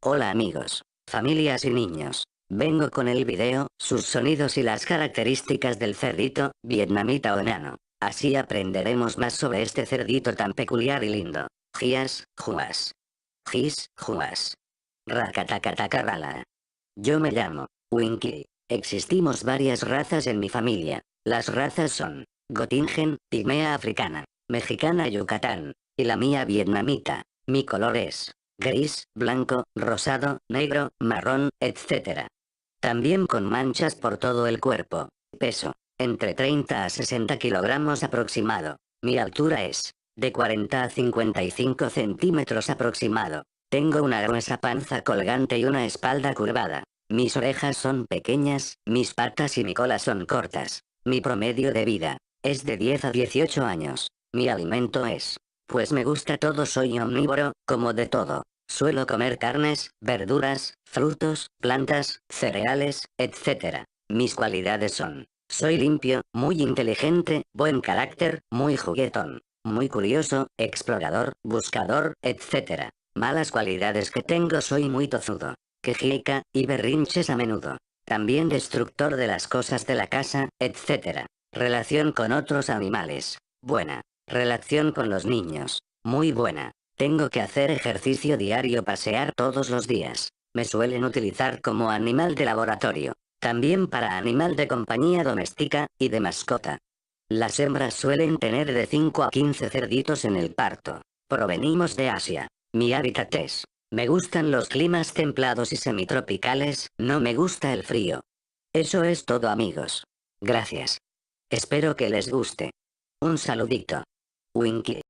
Hola amigos, familias y niños. Vengo con el video, sus sonidos y las características del cerdito, vietnamita o enano. Así aprenderemos más sobre este cerdito tan peculiar y lindo. Gias, juas. Gis, juas. Rakatakatakara. Yo me llamo Winky. Existimos varias razas en mi familia. Las razas son Göttingen, pigmea africana, mexicana Yucatán, y la mía vietnamita. Mi color es gris, blanco, rosado, negro, marrón, etc. También con manchas por todo el cuerpo. Peso, entre 30 a 60 kilogramos aproximado. Mi altura es de 40 a 55 centímetros aproximado. Tengo una gruesa panza colgante y una espalda curvada. Mis orejas son pequeñas, mis patas y mi cola son cortas. Mi promedio de vida es de 10 a 18 años. Mi alimento es, pues me gusta todo, soy omnívoro, como de todo. Suelo comer carnes, verduras, frutos, plantas, cereales, etc. Mis cualidades son: soy limpio, muy inteligente, buen carácter, muy juguetón, muy curioso, explorador, buscador, etc. Malas cualidades que tengo: soy muy tozudo, quejica, y berrinches a menudo. También destructor de las cosas de la casa, etc. Relación con otros animales: buena. Relación con los niños: muy buena. Tengo que hacer ejercicio diario, pasear todos los días. Me suelen utilizar como animal de laboratorio. También para animal de compañía doméstica, y de mascota. Las hembras suelen tener de 5 a 15 cerditos en el parto. Provenimos de Asia. Mi hábitat es: me gustan los climas templados y semitropicales, no me gusta el frío. Eso es todo amigos. Gracias. Espero que les guste. Un saludito. Winky.